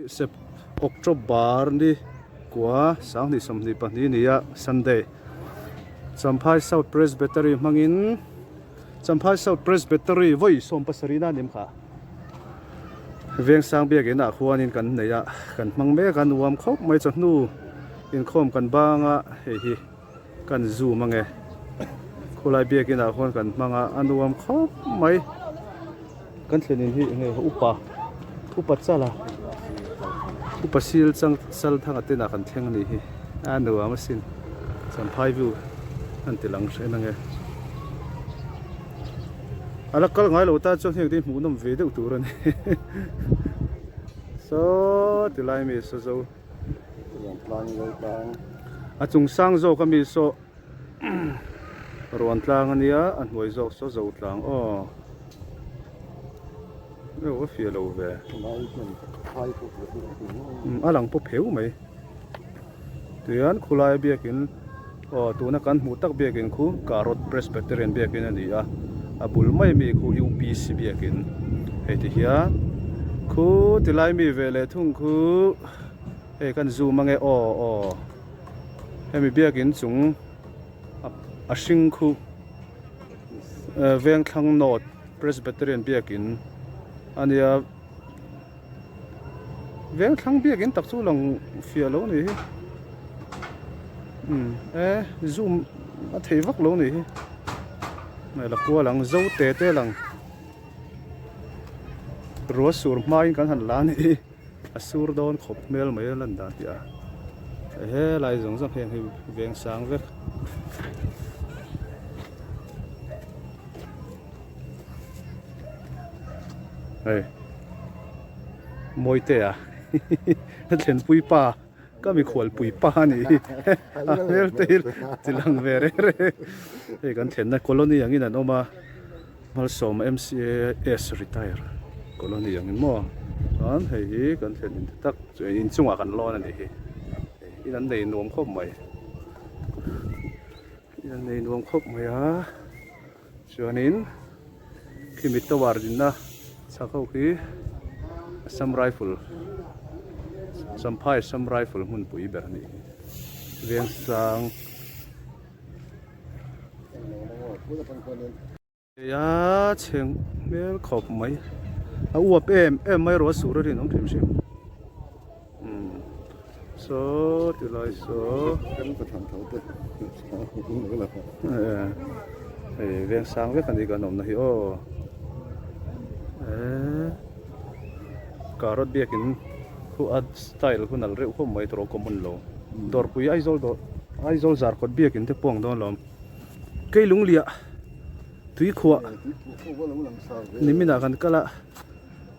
sep October ni kwa sang ni som ni pani nia Sunday Champhai South Presbytery mangin Champhai South Presbytery voi som pasarina nim kha veng sang bia ge na khuanin kan neya kan mangme kan uam khop mai chanu in khom kan banga he hi kan zu mange khulai bia ge na khon kan manga anuam khop mai kan thlenin hi nge upa chala upa sil chang sal thang atena kan thleng ni hi anuam sin Champhai view an tilang hren nge alakal ngai lo ta chon heng ti mu nom ve deuh tur ani so tilai mi so zo a chung sang zo kami so ruan tlang ania an hoi zo so zo tlang o no fia lo ve alang po pheu mai tuan khulai biakin o tuna kan mu tak biakin khu Karot Presbyterian biakin ani a abul mai mi khu UPC biakin heti hia khu tilai mi vele thung khu he kan zu mange o hemi biakin chung a hring khu veng thlang not Presbyterian biakin ania veng thlang biakin tak chu lang fia lo ni zoom a thei vak lo ni mai la kwa lang zo te lang ro sur mai kan han la ni asur don khop mel mai lan da tia he lai zong zong heng hi veng sang vek hey moi te a thlen pui pa ka mi khwal pui pa ni a mel te tilang ve re e kan thlen na colony angin an oma mal som MCAS retire colony angin mo an hei kan thlen in tak in chunga kan lon ani hi in an nei nuam khop mai in nei nuam khop mai a chuanin khimit tawar din na sakau khi sam rifle Champhai sam rifle mun pui ber ni veng sang ya cheng mel khop mai a uap em mai ro sur ri nong thim sim so tilai so kan ka tham thau te veng sang ve kan di kan nom na hi o Karot biakin khu ad style khu nal reu khom mai tro common lo dor pui ai zol zar khot biakin te pong don lom keilung lia tui khuwa nimina kan kala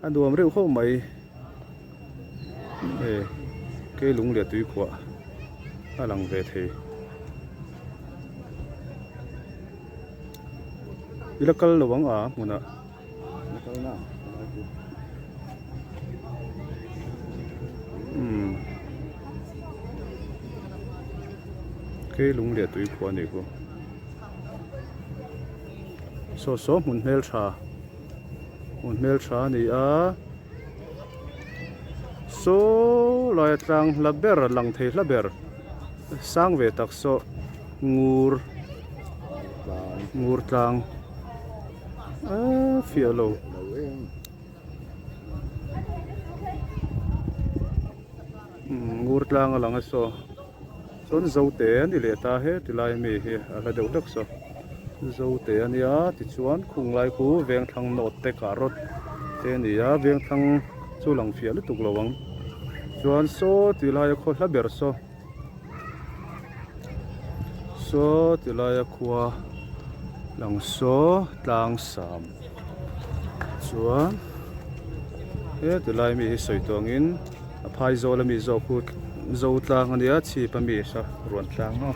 aduam reu khom mai keilung lia tui khuwa alang ve the ilakal lowang a muna cái lúng liệt túi của này cô số một mel trà này á số loài trăng là ber lăng thế là ber sang về tắc số ngur trăng phía lâu ngur trăng là số son dâu té đi lệ ta hết thì lại mì hi là đầu đất so dâu té nia thì chuan khung lai khu veng thang nốt te Karot te nia veng thang chu lang phía lúc tục lawang chuan so thì lại kho la ber so thì lại khua lang so tlang sam chuan he thì lại mì soi tuangin phai zo la mi zo khu zo tlang ania chi pa mi sa ruan tlang no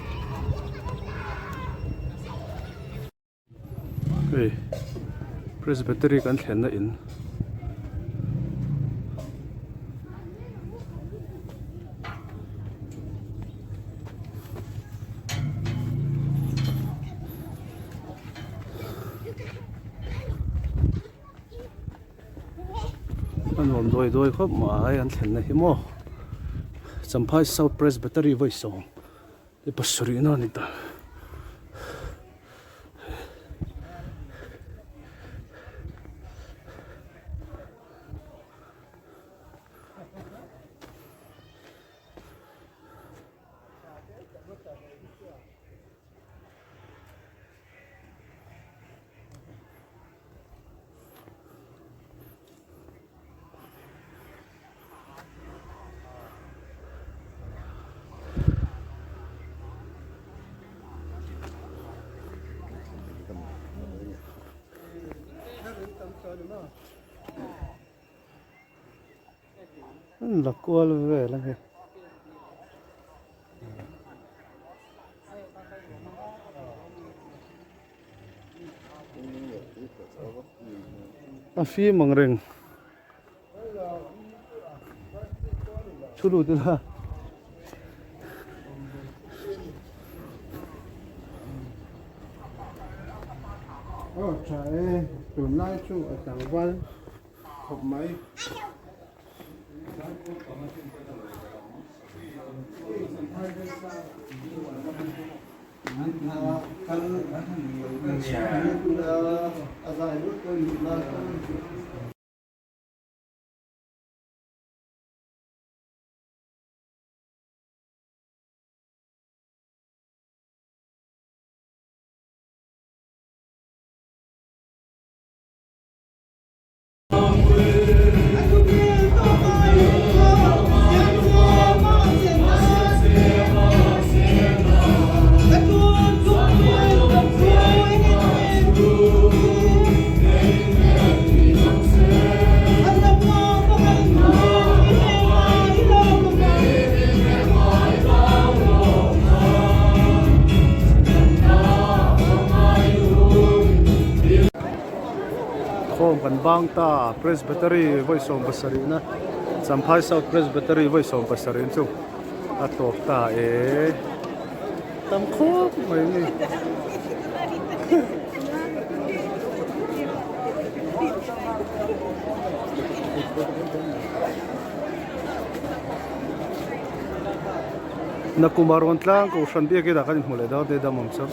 Presbytery kan thlen na in อันผมโดยครับหมายอันเห็นนะฮิโมสัมภาษณ์ South Presbytery ไว้ส่งที่ปัสสุรินนี่ตาหลักกลัวเลยแล้วไงฟีมังเริงชุดดูดิล่ะใช่ตุนไล่ชูต่างวันขบไหมโคมกันบางตา Presbytery ไว้ส่งปัสสรินะสัมภาษณ์ South Presbytery ไว้ส่งปัสสรินจุอัตกตาตำโคบไม่นี่นักกุมารวันตลางกูชันเบียกิดากันหมดเลยดาวเดดามอมซับ